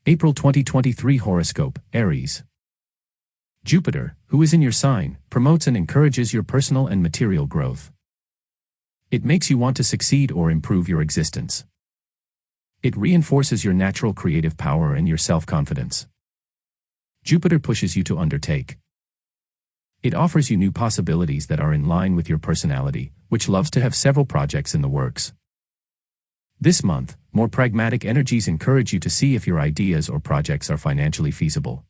April 2023 Horoscope, Aries. Jupiter, who is in your sign, promotes and encourages your personal and material growth. It makes you want to succeed or improve your existence. It reinforces your natural creative power and your self-confidence. Jupiter pushes you to undertake. It offers you new possibilities that are in line with your personality, which loves to have several projects in the works. This month, more pragmatic energies encourage you to see if your ideas or projects are financially feasible.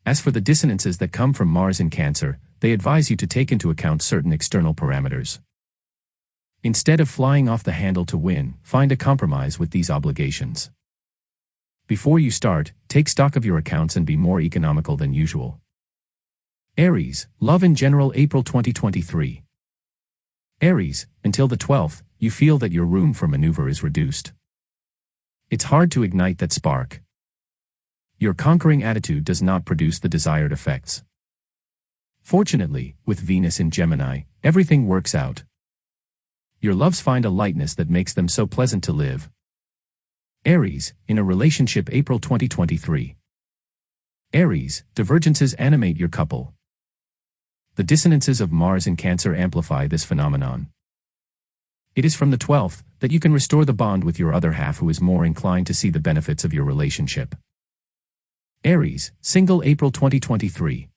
As for the dissonances that come from Mars in Cancer, they advise you to take into account certain external parameters. Instead of flying off the handle to win, find a compromise with these obligations. Before you start, take stock of your accounts and be more economical than usual. Aries, love in general April 2023. Aries, until the 12th, you feel that your room for maneuver is reduced. It's hard to ignite that spark. Your conquering attitude does not produce the desired effects. Fortunately, with Venus in Gemini, everything works out. Your loves find a lightness that makes them so pleasant to live. Aries, in a relationship April 2023. Aries, divergences animate your couple. The dissonances of Mars in Cancer amplify this phenomenon. It is from the 12th that you can restore the bond with your other half who is more inclined to see the benefits of your relationship. Aries, single April 2023.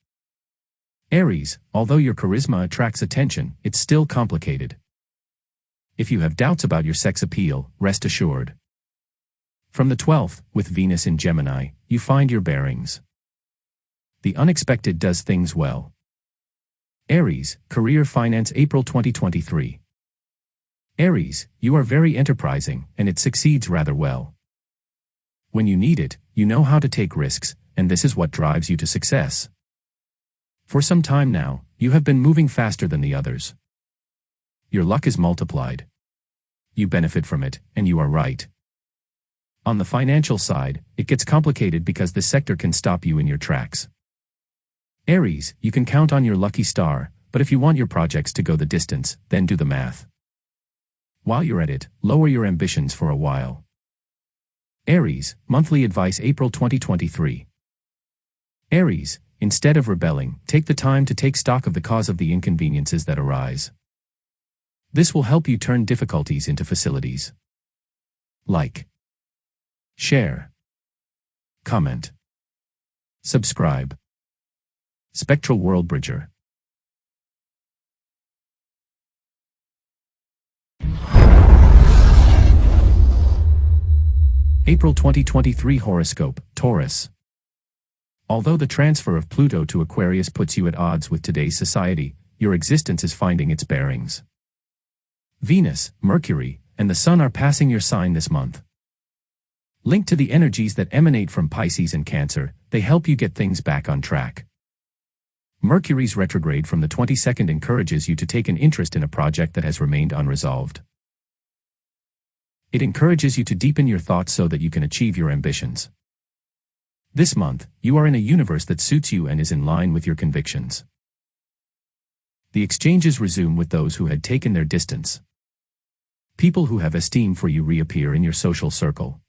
Aries, although your charisma attracts attention, it's still complicated. If you have doubts about your sex appeal, rest assured. From the 12th, with Venus in Gemini, you find your bearings. The unexpected does things well. Aries, career finance April 2023. Aries, you are very enterprising, and it succeeds rather well. When you need it, you know how to take risks, and this is what drives you to success. For some time now, you have been moving faster than the others. Your luck is multiplied. You benefit from it, and you are right. On the financial side, it gets complicated because this sector can stop you in your tracks. Aries, you can count on your lucky star, but if you want your projects to go the distance, then do the math. While you're at it, lower your ambitions for a while. Aries, monthly advice April 2023. Aries, instead of rebelling, take the time to take stock of the cause of the inconveniences that arise. This will help you turn difficulties into facilities. Like, share, comment, subscribe. Spectralworldbridger. April 2023 Horoscope, Taurus. Although the transfer of Pluto to Aquarius puts you at odds with today's society, your existence is finding its bearings. Venus, Mercury, and the Sun are passing your sign this month. Linked to the energies that emanate from Pisces and Cancer, they help you get things back on track. Mercury's retrograde from the 22nd encourages you to take an interest in a project that has remained unresolved. It encourages you to deepen your thoughts so that you can achieve your ambitions. This month, you are in a universe that suits you and is in line with your convictions. The exchanges resume with those who had taken their distance. People who have esteem for you reappear in your social circle.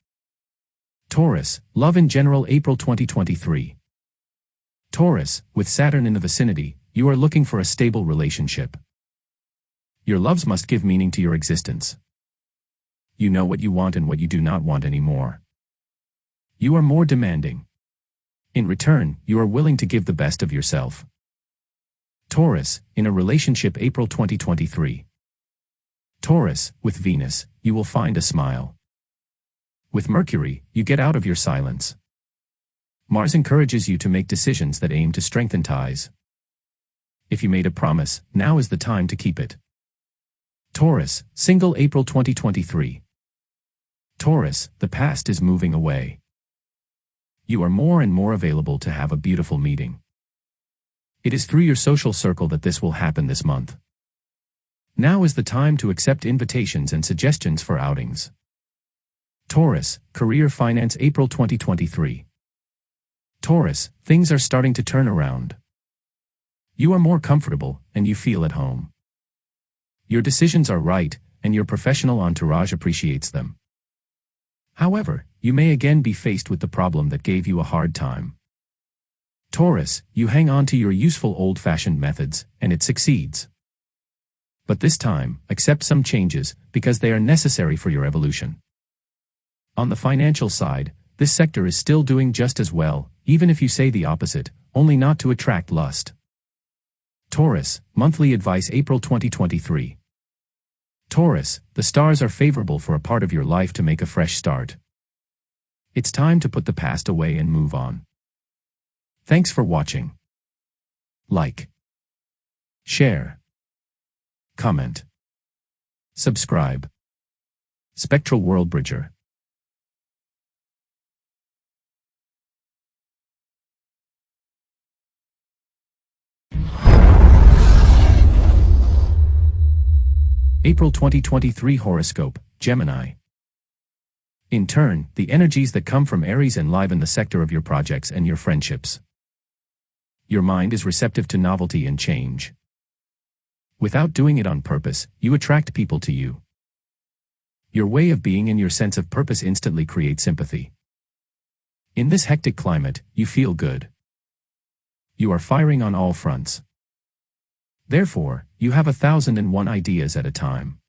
Taurus, love in general April 2023. Taurus, with Saturn in the vicinity, you are looking for a stable relationship. Your loves must give meaning to your existence. You know what you want and what you do not want anymore. You are more demanding. In return, you are willing to give the best of yourself. Taurus, in a relationship April 2023. Taurus, with Venus, you will find a smile. With Mercury, you get out of your silence. Mars encourages you to make decisions that aim to strengthen ties. If you made a promise, now is the time to keep it. Taurus, single April 2023. Taurus, the past is moving away. You are more and more available to have a beautiful meeting. It is through your social circle that this will happen this month. Now is the time to accept invitations and suggestions for outings. Taurus, career finance April 2023. Taurus, things are starting to turn around. You are more comfortable, and you feel at home. Your decisions are right, and your professional entourage appreciates them. However, you may again be faced with the problem that gave you a hard time. Taurus, you hang on to your useful old-fashioned methods, and it succeeds. But this time, accept some changes, because they are necessary for your evolution. On the financial side, this sector is still doing just as well, even if you say the opposite, only not to attract lust. Taurus, monthly advice April 2023. Taurus, the stars are favorable for a part of your life to make a fresh start. It's time to put the past away and move on. Thanks for watching. Like, share, comment, subscribe. Spectralworldbridger. April 2023 Horoscope, Gemini. In turn, the energies that come from Aries enliven the sector of your projects and your friendships. Your mind is receptive to novelty and change. Without doing it on purpose, you attract people to you. Your way of being and your sense of purpose instantly create sympathy. In this hectic climate, you feel good. You are firing on all fronts. Therefore, you have 1,001 ideas at a time.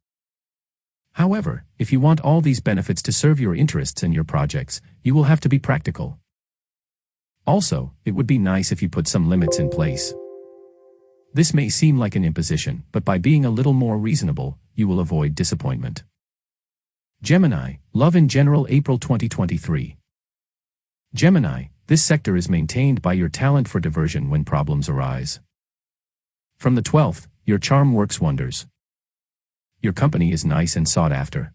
However, if you want all these benefits to serve your interests and your projects, you will have to be practical. Also, it would be nice if you put some limits in place. This may seem like an imposition, but by being a little more reasonable, you will avoid disappointment. Gemini, love in general April 2023. Gemini, this sector is maintained by your talent for diversion when problems arise. From the 12th, your charm works wonders. Your company is nice and sought after.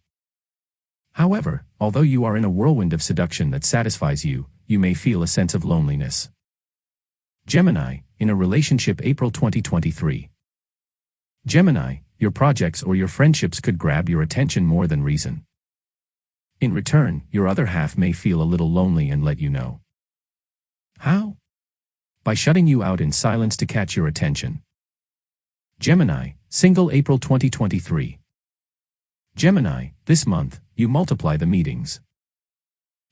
However, although you are in a whirlwind of seduction that satisfies you, you may feel a sense of loneliness. Gemini, in a relationship April 2023. Gemini, your projects or your friendships could grab your attention more than reason. In return, your other half may feel a little lonely and let you know. How? By shutting you out in silence to catch your attention. Gemini, single April 2023. Gemini, this month, you multiply the meetings.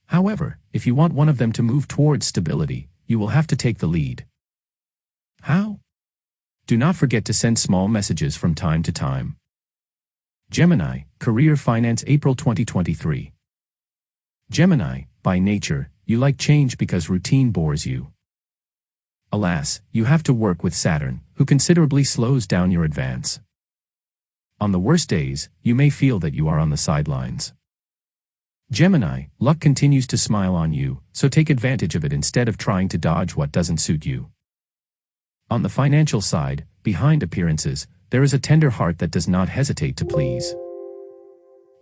However, if you want one of them to move towards stability, you will have to take the lead. How? Do not forget to send small messages from time to time. Gemini, career finance April 2023. Gemini, by nature, you like change because routine bores you. Alas, you have to work with Saturn, who considerably slows down your advance. On the worst days, you may feel that you are on the sidelines. Gemini, luck continues to smile on you, so take advantage of it instead of trying to dodge what doesn't suit you. On the financial side, behind appearances, there is a tender heart that does not hesitate to please.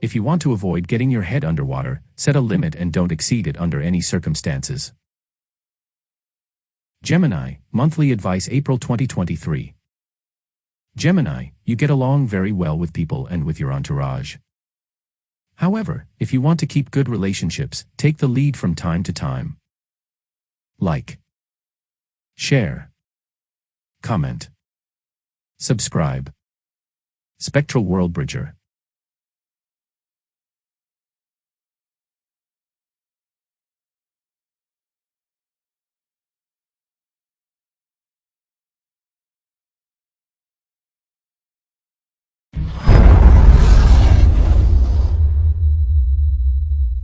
If you want to avoid getting your head underwater, set a limit and don't exceed it under any circumstances. Gemini, monthly advice April 2023. Gemini, you get along very well with people and with your entourage. However, if you want to keep good relationships, take the lead from time to time. Like, share, comment, subscribe. Spectralworldbridger.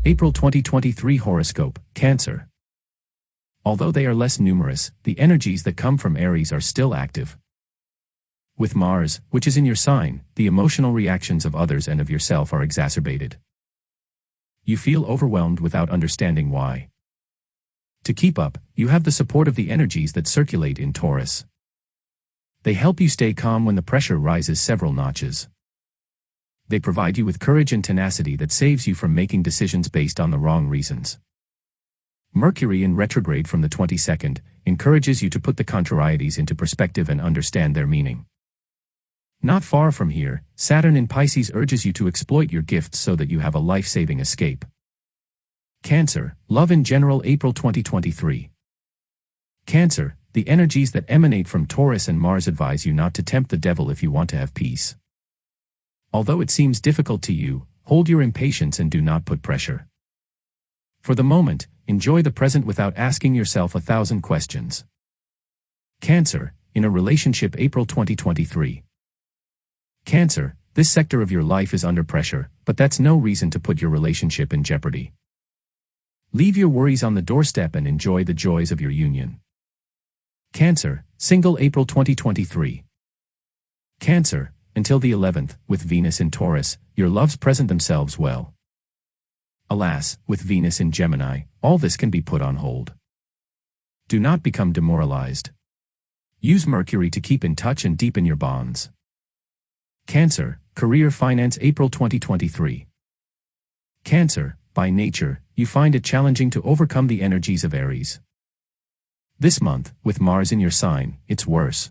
April 2023 Horoscope, Cancer. Although they are less numerous, the energies that come from Aries are still active. With Mars, which is in your sign, the emotional reactions of others and of yourself are exacerbated. You feel overwhelmed without understanding why. To keep up, you have the support of the energies that circulate in Taurus. They help you stay calm when the pressure rises several notches. They provide you with courage and tenacity that saves you from making decisions based on the wrong reasons. Mercury in retrograde from the 22nd encourages you to put the contrarieties into perspective and understand their meaning. Not far from here, Saturn in Pisces urges you to exploit your gifts so that you have a life-saving escape. Cancer, love in general April 2023. Cancer, the energies that emanate from Taurus and Mars advise you not to tempt the devil if you want to have peace. Although it seems difficult to you, hold your impatience and do not put pressure. For the moment, enjoy the present without asking yourself 1,000 questions. Cancer, in a relationship April 2023. Cancer, this sector of your life is under pressure, but that's no reason to put your relationship in jeopardy. Leave your worries on the doorstep and enjoy the joys of your union. Cancer, single April 2023. Cancer, until the 11th, with Venus in Taurus, your loves present themselves well. Alas, with Venus in Gemini, all this can be put on hold. Do not become demoralized. Use Mercury to keep in touch and deepen your bonds. Cancer, career finance April 2023. Cancer, by nature, you find it challenging to overcome the energies of Aries. This month, with Mars in your sign, it's worse.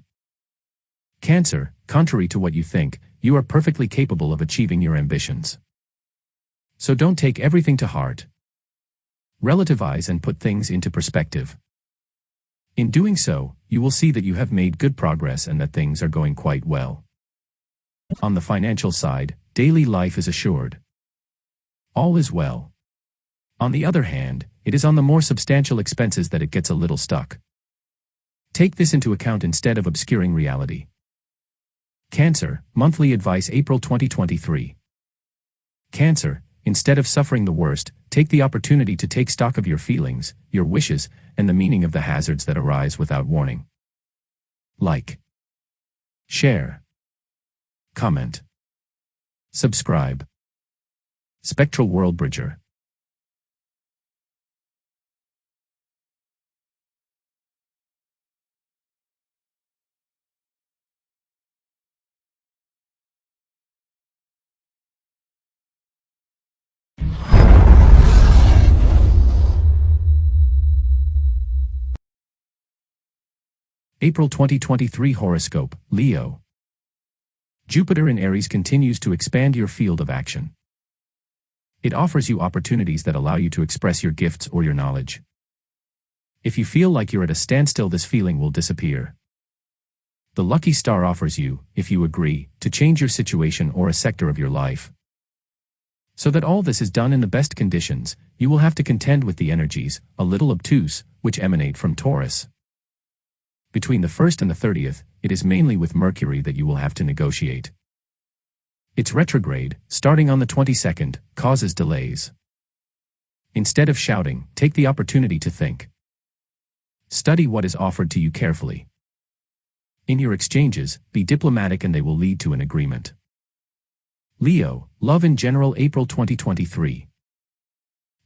Cancer, contrary to what you think, you are perfectly capable of achieving your ambitions. So don't take everything to heart. Relativize and put things into perspective. In doing so, you will see that you have made good progress and that things are going quite well. On the financial side, daily life is assured. All is well. On the other hand, it is on the more substantial expenses that it gets a little stuck. Take this into account instead of obscuring reality. Cancer, monthly advice April 2023. Cancer, instead of suffering the worst, take the opportunity to take stock of your feelings, your wishes, and the meaning of the hazards that arise without warning. Like, share, comment, subscribe. Spectralworldbridger. April 2023 Horoscope, Leo. Jupiter in Aries continues to expand your field of action. It offers you opportunities that allow you to express your gifts or your knowledge. If you feel like you're at a standstill, this feeling will disappear. The lucky star offers you, if you agree, to change your situation or a sector of your life. So that all this is done in the best conditions, you will have to contend with the energies, a little obtuse, which emanate from Taurus. Between the 1st and the 30th, it is mainly with Mercury that you will have to negotiate. Its retrograde, starting on the 22nd, causes delays. Instead of shouting, take the opportunity to think. Study what is offered to you carefully. In your exchanges, be diplomatic and they will lead to an agreement. Leo, love in general April 2023.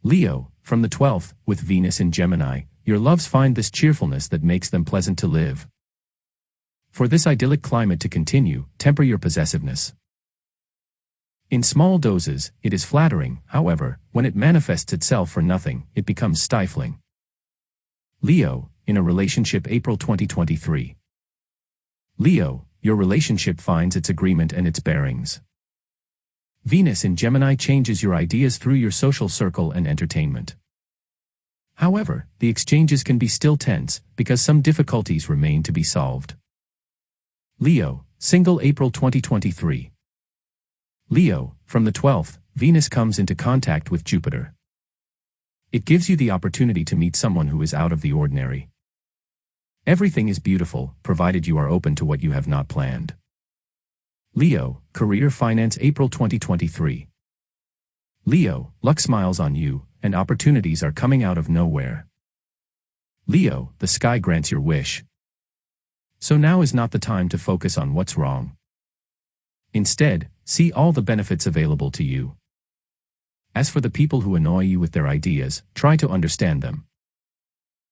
Leo, from the 12th, with Venus in Gemini, your loves find this cheerfulness that makes them pleasant to live. For this idyllic climate to continue, temper your possessiveness. In small doses, it is flattering, however, when it manifests itself for nothing, it becomes stifling. Leo, in a relationship April 2023. Leo, your relationship finds its agreement and its bearings. Venus in Gemini changes your ideas through your social circle and entertainment. However, the exchanges can be still tense, because some difficulties remain to be solved. Leo, single April 2023. Leo, from the 12th, Venus comes into contact with Jupiter. It gives you the opportunity to meet someone who is out of the ordinary. Everything is beautiful, provided you are open to what you have not planned. Leo, career finance April 2023. Leo, luck smiles on you, and opportunities are coming out of nowhere. Leo, the sky grants your wish. So now is not the time to focus on what's wrong. Instead, see all the benefits available to you. As for the people who annoy you with their ideas, try to understand them.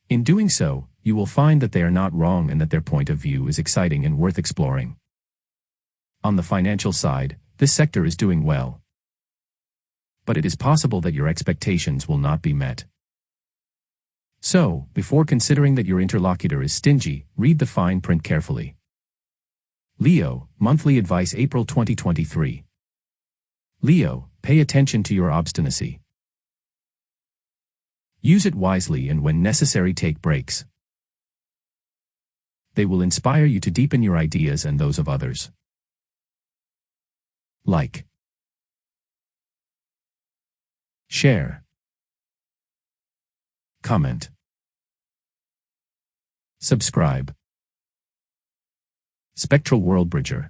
In doing so, you will find that they are not wrong and that their point of view is exciting and worth exploring. On the financial side, this sector is doing well. But it is possible that your expectations will not be met. So, before considering that your interlocutor is stingy, read the fine print carefully. Leo, monthly advice April 2023. Leo, pay attention to your obstinacy. Use it wisely and when necessary take breaks. They will inspire you to deepen your ideas and those of others. Like, share, comment, subscribe. Spectralworldbridger.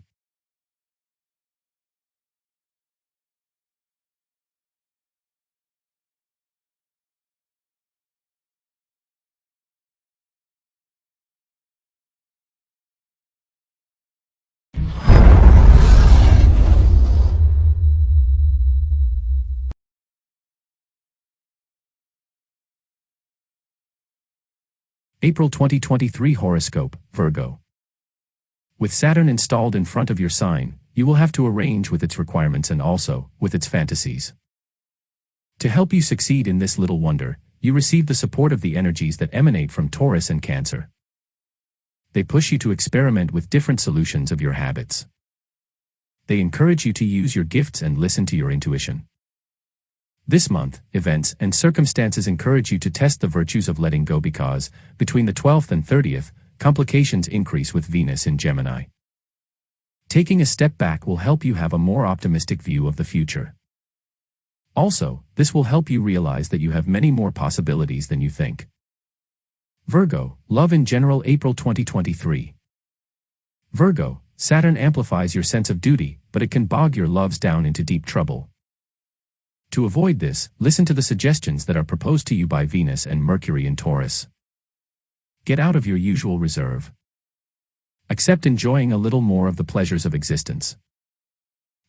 April 2023 Horoscope, Virgo. With Saturn installed in front of your sign, you will have to arrange with its requirements and also with its fantasies. To help you succeed in this little wonder, you receive the support of the energies that emanate from Taurus and Cancer. They push you to experiment with different solutions of your habits. They encourage you to use your gifts and listen to your intuition. This month, events and circumstances encourage you to test the virtues of letting go because, between the 12th and 30th, complications increase with Venus in Gemini. Taking a step back will help you have a more optimistic view of the future. Also, this will help you realize that you have many more possibilities than you think. Virgo, love in general April 2023. Virgo, Saturn amplifies your sense of duty, but it can bog your loves down into deep trouble. To avoid this, listen to the suggestions that are proposed to you by Venus and Mercury in Taurus. Get out of your usual reserve. Accept enjoying a little more of the pleasures of existence.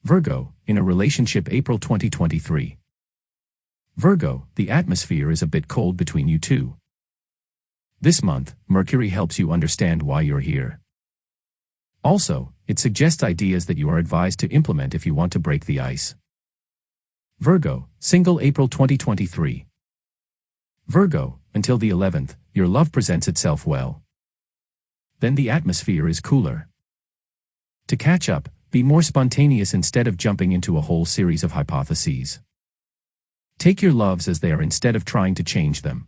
Virgo, in a relationship April 2023. Virgo, the atmosphere is a bit cold between you two. This month, Mercury helps you understand why you're here. Also, it suggests ideas that you are advised to implement if you want to break the ice. Virgo, single April 2023. Virgo, until the 11th, your love presents itself well. Then the atmosphere is cooler. To catch up, be more spontaneous instead of jumping into a whole series of hypotheses. Take your loves as they are instead of trying to change them.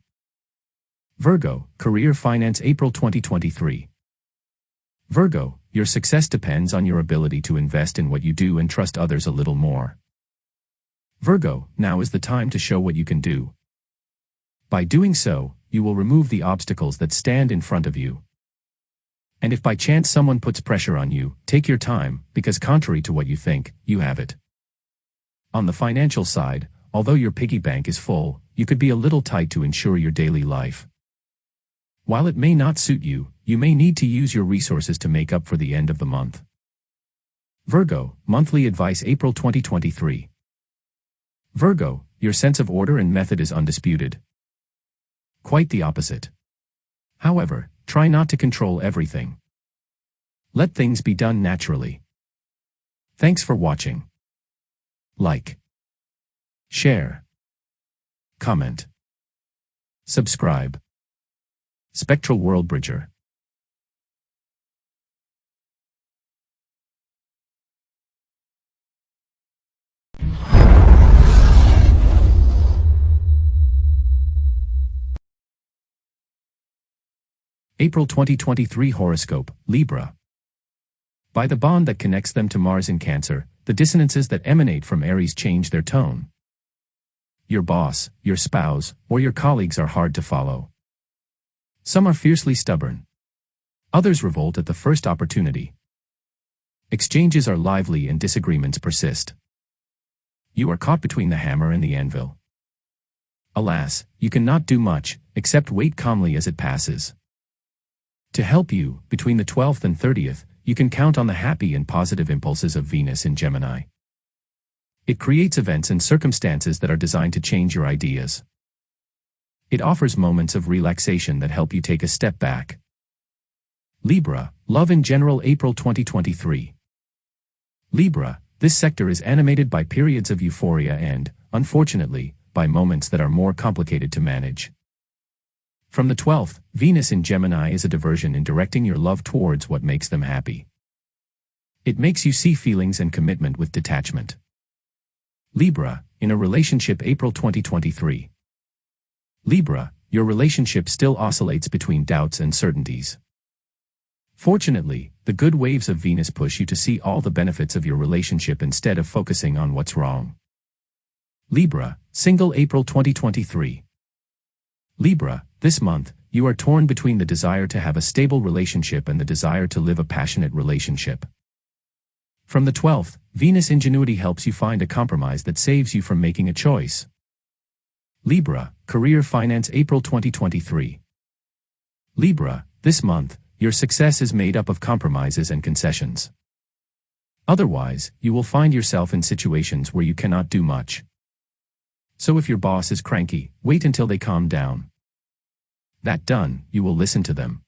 Virgo, career finance April 2023. Virgo, your success depends on your ability to invest in what you do and trust others a little more. Virgo, now is the time to show what you can do. By doing so, you will remove the obstacles that stand in front of you. And if by chance someone puts pressure on you, take your time, because contrary to what you think, you have it. On the financial side, although your piggy bank is full, you could be a little tight to ensure your daily life. While it may not suit you, you may need to use your resources to make up for the end of the month. Virgo, monthly advice April 2023. Virgo, your sense of order and method is undisputed. Quite the opposite. However, try not to control everything. Let things be done naturally. Thanks for watching. Like, share, comment, subscribe. Spectralworldbridger. April 2023 Horoscope, Libra. By the bond that connects them to Mars in Cancer, the dissonances that emanate from Aries change their tone. Your boss, your spouse, or your colleagues are hard to follow. Some are fiercely stubborn. Others revolt at the first opportunity. Exchanges are lively and disagreements persist. You are caught between the hammer and the anvil. Alas, you cannot do much, except wait calmly as it passes. To help you, between the 12th and 30th, you can count on the happy and positive impulses of Venus in Gemini. It creates events and circumstances that are designed to change your ideas. It offers moments of relaxation that help you take a step back. Libra, love in general April 2023. Libra, this sector is animated by periods of euphoria and, unfortunately, by moments that are more complicated to manage. From the 12th, Venus in Gemini is a diversion in directing your love towards what makes them happy. It makes you see feelings and commitment with detachment. Libra, in a relationship April 2023. Libra, your relationship still oscillates between doubts and certainties. Fortunately, the good waves of Venus push you to see all the benefits of your relationship instead of focusing on what's wrong. Libra, single April 2023. Libra, this month, you are torn between the desire to have a stable relationship and the desire to live a passionate relationship. From the 12th, Venus ingenuity helps you find a compromise that saves you from making a choice. Libra, career finance April 2023. Libra, this month, your success is made up of compromises and concessions. Otherwise, you will find yourself in situations where you cannot do much. So if your boss is cranky, wait until they calm down. That done, you will listen to them.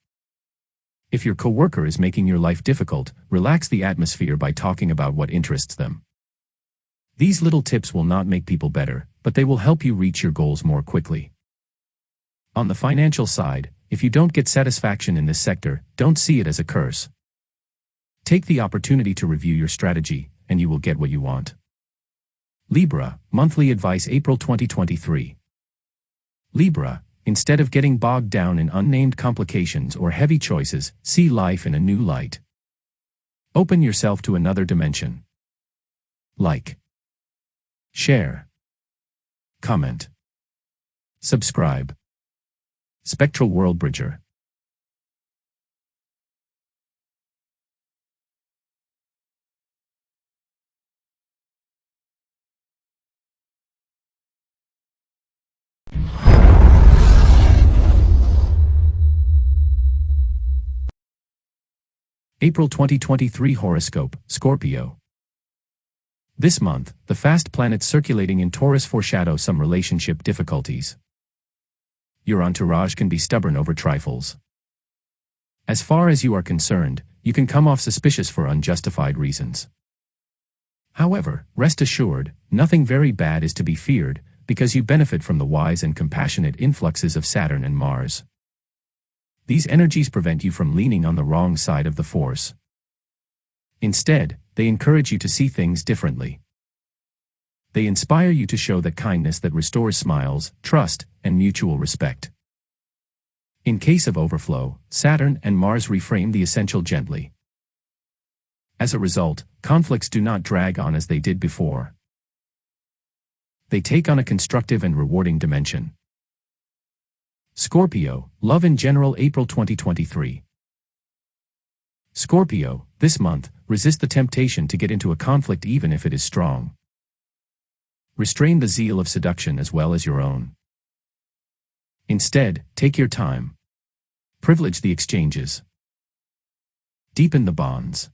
If your coworker is making your life difficult, relax the atmosphere by talking about what interests them. These little tips will not make people better, but they will help you reach your goals more quickly. On the financial side, if you don't get satisfaction in this sector, don't see it as a curse. Take the opportunity to review your strategy, and you will get what you want. Libra, monthly advice April 2023. Libra, instead of getting bogged down in unnamed complications or heavy choices, see life in a new light. Open yourself to another dimension. Like, share, comment, subscribe. Spectralworldbridger. April 2023 Horoscope, Scorpio. This month, the fast planets circulating in Taurus foreshadow some relationship difficulties. Your entourage can be stubborn over trifles. As far as you are concerned, you can come off suspicious for unjustified reasons. However, rest assured, nothing very bad is to be feared, because you benefit from the wise and compassionate influxes of Saturn and Mars. These energies prevent you from leaning on the wrong side of the force. Instead, they encourage you to see things differently. They inspire you to show that kindness that restores smiles, trust, and mutual respect. In case of overflow, Saturn and Mars reframe the essential gently. As a result, conflicts do not drag on as they did before. They take on a constructive and rewarding dimension. Scorpio, love in general April 2023. Scorpio, this month, resist the temptation to get into a conflict even if it is strong. Restrain the zeal of seduction as well as your own. Instead, take your time. Privilege the exchanges. Deepen the bonds.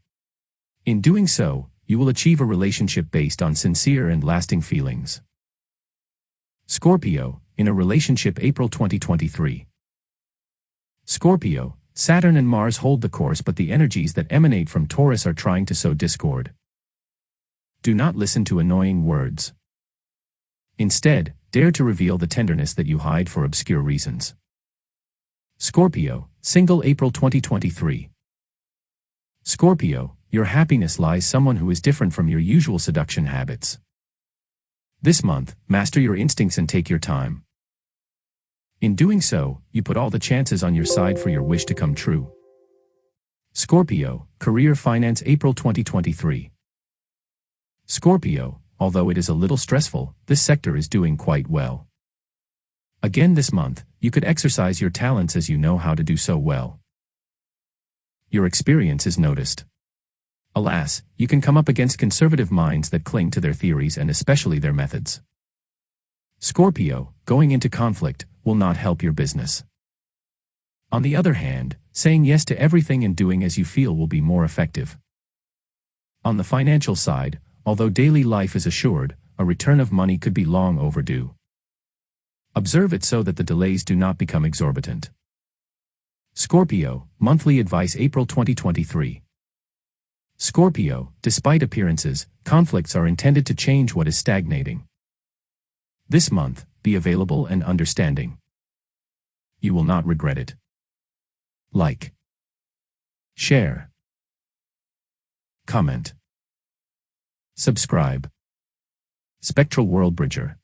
In doing so, you will achieve a relationship based on sincere and lasting feelings. Scorpio, in a relationship April 2023. Scorpio, Saturn and Mars hold the course, but the energies that emanate from Taurus are trying to sow discord. Do not listen to annoying words. Instead, dare to reveal the tenderness that you hide for obscure reasons. Scorpio, single April 2023. Scorpio, your happiness lies someone who is different from your usual seduction habits. This month, master your instincts and take your time. In doing so, you put all the chances on your side for your wish to come true. Scorpio, career finance April 2023. Scorpio, although it is a little stressful, this sector is doing quite well. Again this month, you could exercise your talents as you know how to do so well. Your experience is noticed. Alas, you can come up against conservative minds that cling to their theories and especially their methods. Scorpio, going into conflict, will not help your business. On the other hand, saying yes to everything and doing as you feel will be more effective. On the financial side, although daily life is assured, a return of money could be long overdue. Observe it so that the delays do not become exorbitant. Scorpio, monthly advice April 2023. Scorpio, despite appearances, conflicts are intended to change what is stagnating. This month, be available and understanding. You will not regret it. Like, share, comment, subscribe. Spectralworldbridger.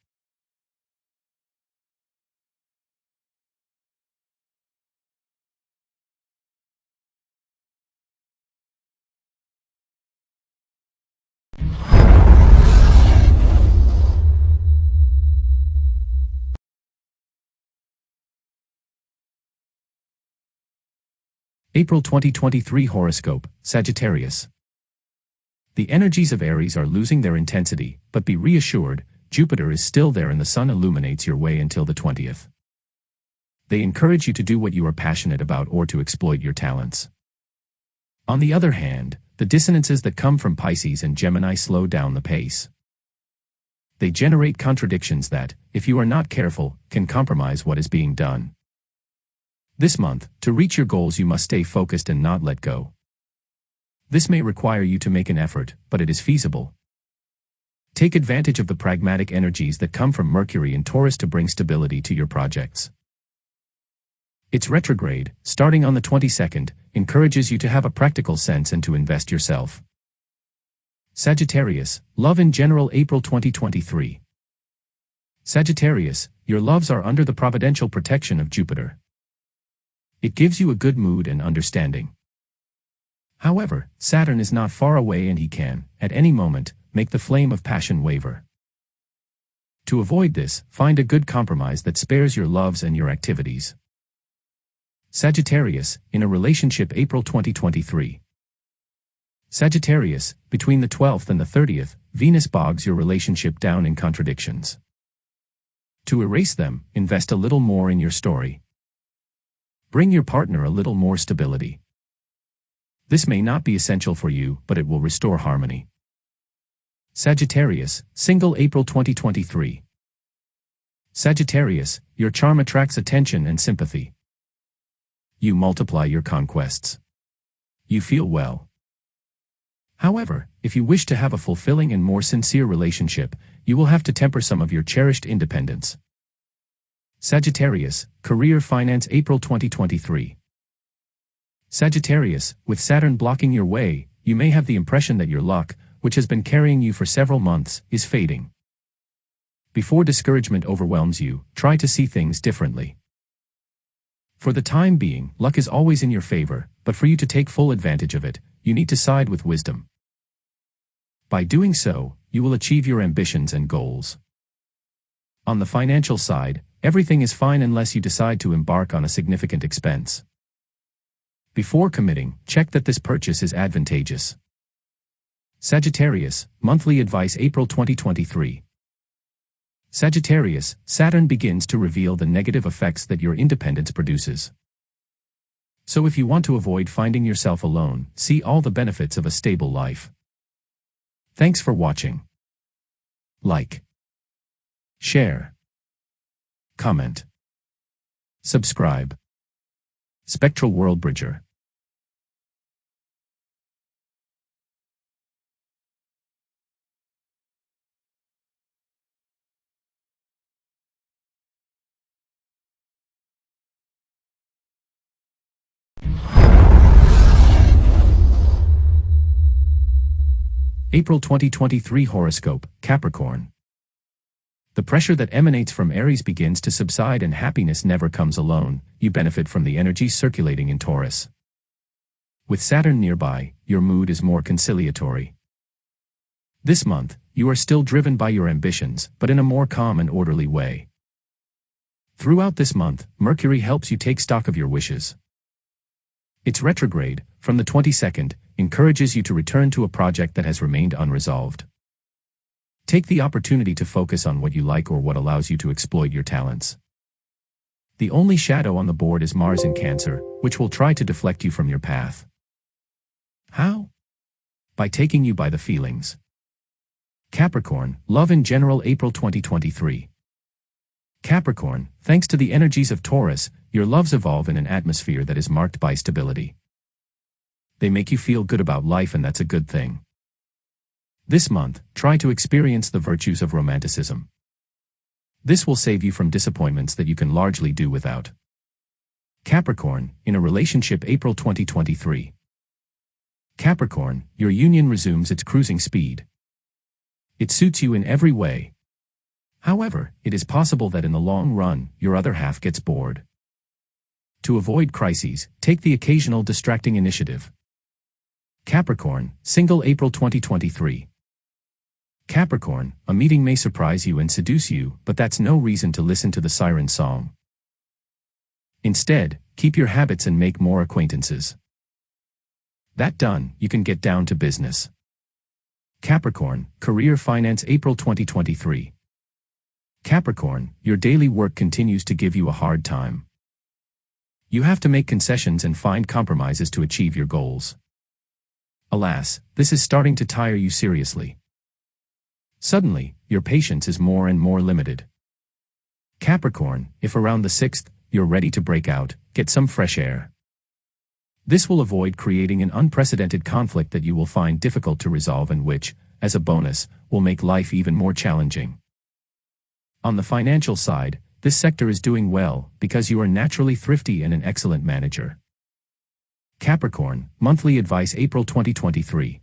April 2023 Horoscope, Sagittarius. The energies of Aries are losing their intensity, but be reassured, Jupiter is still there and the sun illuminates your way until the 20th. They encourage you to do what you are passionate about or to exploit your talents. On the other hand, the dissonances that come from Pisces and Gemini slow down the pace. They generate contradictions that, if you are not careful, can compromise what is being done. This month, to reach your goals you must stay focused and not let go. This may require you to make an effort, but it is feasible. Take advantage of the pragmatic energies that come from Mercury in Taurus to bring stability to your projects. Its retrograde, starting on the 22nd, encourages you to have a practical sense and to invest yourself. Sagittarius, love in general April 2023. Sagittarius, your loves are under the providential protection of Jupiter. It gives you a good mood and understanding. However, Saturn is not far away and he can, at any moment, make the flame of passion waver. To avoid this, find a good compromise that spares your loves and your activities. Sagittarius, in a relationship April 2023. Sagittarius, between the 12th and the 30th, Venus bogs your relationship down in contradictions. To erase them, invest a little more in your story. Bring your partner a little more stability. This may not be essential for you, but it will restore harmony. Sagittarius, single April 2023. Sagittarius, your charm attracts attention and sympathy. You multiply your conquests. You feel well. However, if you wish to have a fulfilling and more sincere relationship, you will have to temper some of your cherished independence. Sagittarius, career finance April 2023. Sagittarius, with Saturn blocking your way, you may have the impression that your luck, which has been carrying you for several months, is fading. Before discouragement overwhelms you, try to see things differently. For the time being, luck is always in your favor, but for you to take full advantage of it, you need to side with wisdom. By doing so, you will achieve your ambitions and goals. On the financial side, everything is fine unless you decide to embark on a significant expense. Before committing, check that this purchase is advantageous. Sagittarius, monthly advice April 2023. Sagittarius, Saturn begins to reveal the negative effects that your independence produces. So if you want to avoid finding yourself alone, see all the benefits of a stable life. Thanks for watching. Like, share, comment, subscribe. Spectralworldbridger. April 2023 Horoscope, Capricorn. The pressure that emanates from Aries begins to subside and happiness never comes alone. You benefit from the energy circulating in Taurus. With Saturn nearby, your mood is more conciliatory. This month, you are still driven by your ambitions, but in a more calm and orderly way. Throughout this month, Mercury helps you take stock of your wishes. Its retrograde, from the 22nd, encourages you to return to a project that has remained unresolved. Take the opportunity to focus on what you like or what allows you to exploit your talents. The only shadow on the board is Mars in Cancer, which will try to deflect you from your path. How? By taking you by the feelings. Capricorn, love in general April 2023. Capricorn, thanks to the energies of Taurus, your loves evolve in an atmosphere that is marked by stability. They make you feel good about life, and that's a good thing. This month, try to experience the virtues of romanticism. This will save you from disappointments that you can largely do without. Capricorn, in a relationship April 2023. Capricorn, your union resumes its cruising speed. It suits you in every way. However, it is possible that in the long run, your other half gets bored. To avoid crises, take the occasional distracting initiative. Capricorn, single April 2023. Capricorn, a meeting may surprise you and seduce you, but that's no reason to listen to the siren song. Instead, keep your habits and make more acquaintances. That done, you can get down to business. Capricorn, career finance April 2023. Capricorn, your daily work continues to give you a hard time. You have to make concessions and find compromises to achieve your goals. Alas, this is starting to tire you seriously. Suddenly, your patience is more and more limited. Capricorn, if around the 6th, you're ready to break out, get some fresh air. This will avoid creating an unprecedented conflict that you will find difficult to resolve and which, as a bonus, will make life even more challenging. On the financial side, this sector is doing well because you are naturally thrifty and an excellent manager. Capricorn, monthly advice April 2023.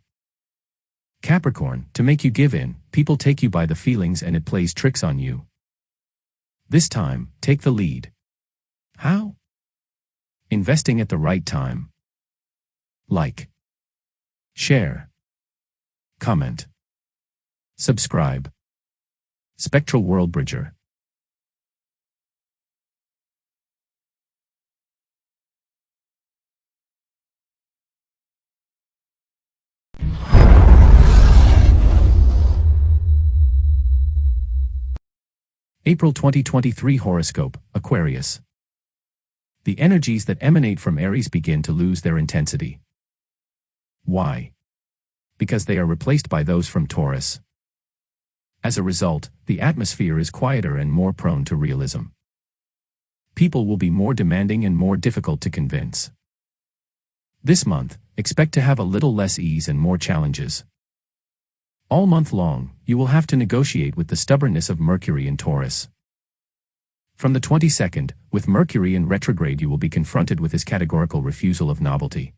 Capricorn, to make you give in, people take you by the feelings and it plays tricks on you. This time, take the lead. How? Investing at the right time. Like, share, comment, subscribe. Spectralworldbridger. April 2023 Horoscope, Aquarius. The energies that emanate from Aries begin to lose their intensity. Why? Because they are replaced by those from Taurus. As a result, the atmosphere is quieter and more prone to realism. People will be more demanding and more difficult to convince. This month, expect to have a little less ease and more challenges. All month long, you will have to negotiate with the stubbornness of Mercury in Taurus. From the 22nd, with Mercury in retrograde, you will be confronted with his categorical refusal of novelty.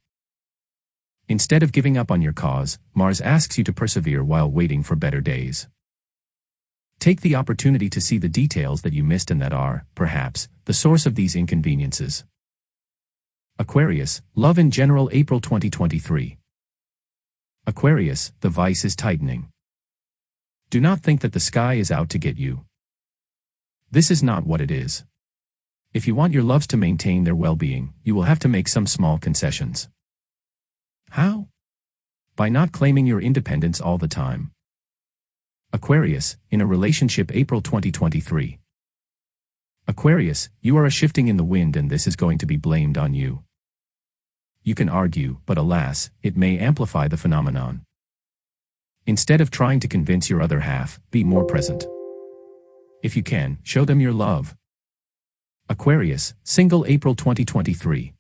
Instead of giving up on your cause, Mars asks you to persevere while waiting for better days. Take the opportunity to see the details that you missed and that are, perhaps, the source of these inconveniences. Aquarius, love in general April 2023. Aquarius, the vice is tightening. Do not think that the sky is out to get you. This is not what it is. If you want your loves to maintain their well-being, you will have to make some small concessions. How? By not claiming your independence all the time. Aquarius, in a relationship April 2023. Aquarius, you are a shifting in the wind and this is going to be blamed on you. You can argue, but alas, it may amplify the phenomenon. Instead of trying to convince your other half, be more present. If you can, show them your love. Aquarius, single April 2023.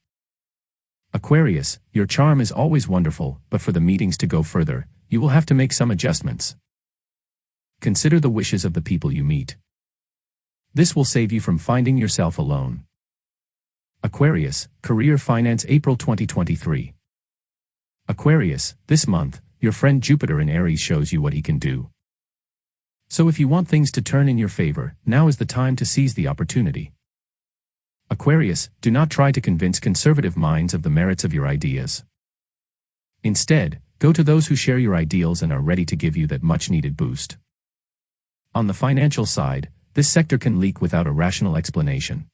Aquarius, your charm is always wonderful, but for the meetings to go further, you will have to make some adjustments. Consider the wishes of the people you meet. This will save you from finding yourself alone. Aquarius, career finance April 2023. Aquarius, this month, your friend Jupiter in Aries shows you what he can do. So if you want things to turn in your favor, now is the time to seize the opportunity. Aquarius, do not try to convince conservative minds of the merits of your ideas. Instead, go to those who share your ideals and are ready to give you that much-needed boost. On the financial side, this sector can leak without a rational explanation.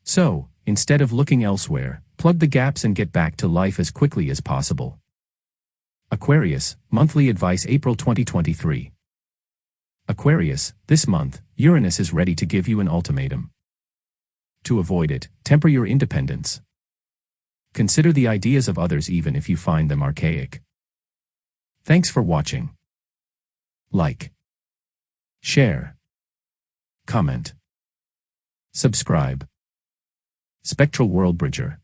So, instead of looking elsewhere, plug the gaps and get back to life as quickly as possible. Aquarius, monthly advice April 2023. Aquarius, this month, Uranus is ready to give you an ultimatum. To avoid it, temper your independence. Consider the ideas of others even if you find them archaic. Thanks for watching. Like, share, comment, subscribe. Spectralworldbridger.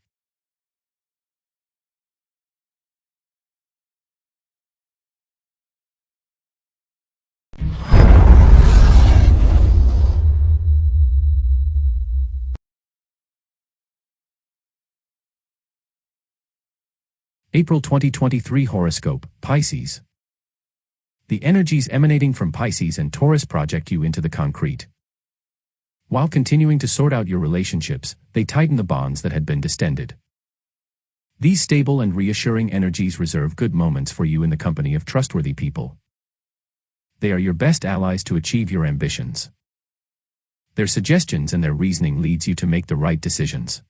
April 2023 Horoscope, Pisces. The energies emanating from Pisces and Taurus project you into the concrete. While continuing to sort out your relationships, they tighten the bonds that had been distended. These stable and reassuring energies reserve good moments for you in the company of trustworthy people. They are your best allies to achieve your ambitions. Their suggestions and their reasoning leads you to make the right decisions.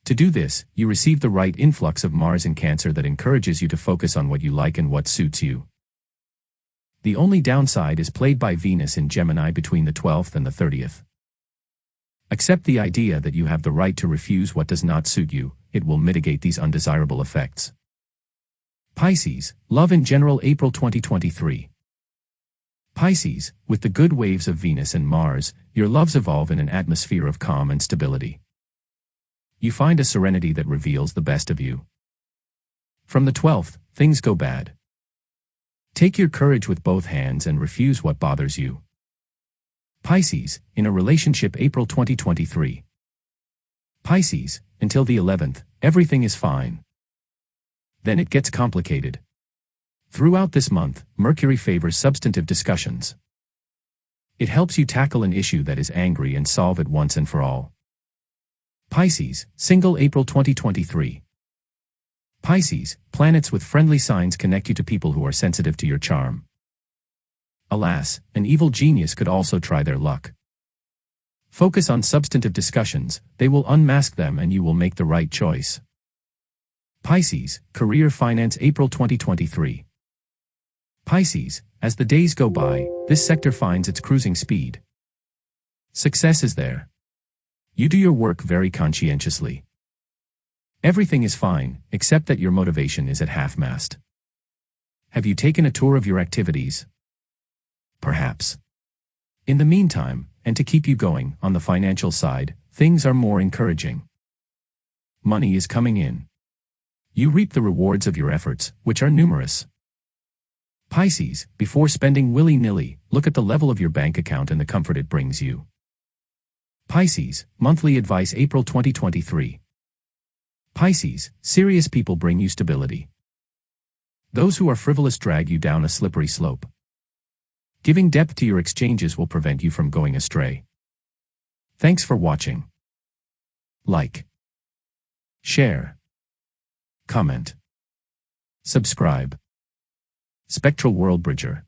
To do this, you receive the right influx of Mars in Cancer that encourages you to focus on what you like and what suits you. The only downside is played by Venus in Gemini between the 12th and the 30th. Accept the idea that you have the right to refuse what does not suit you. It will mitigate these undesirable effects. Pisces, love in general April 2023. Pisces, with the good waves of Venus and Mars, your loves evolve in an atmosphere of calm and stability. You find a serenity that reveals the best of you. From the 12th, things go bad. Take your courage with both hands and refuse what bothers you. Pisces, in a relationship April 2023. Pisces, until the 11th, everything is fine. Then it gets complicated. Throughout this month, Mercury favors substantive discussions. It helps you tackle an issue that is angry and solve it once and for all. Pisces, single April 2023. Pisces, planets with friendly signs connect you to people who are sensitive to your charm. Alas, an evil genius could also try their luck. Focus on substantive discussions, they will unmask them and you will make the right choice. Pisces, career finance April 2023. Pisces, as the days go by, this sector finds its cruising speed. Success is there. You do your work very conscientiously. Everything is fine, except that your motivation is at half-mast. Have you taken a tour of your activities? Perhaps. In the meantime, and to keep you going, on the financial side, things are more encouraging. Money is coming in. You reap the rewards of your efforts, which are numerous. Pisces, before spending willy-nilly, look at the level of your bank account and the comfort it brings you. Pisces, monthly advice April 2023. Pisces, serious people bring you stability. Those who are frivolous drag you down a slippery slope. Giving depth to your exchanges will prevent you from going astray. Thanks for watching. Like, share, comment, subscribe. Spectral World Bridger.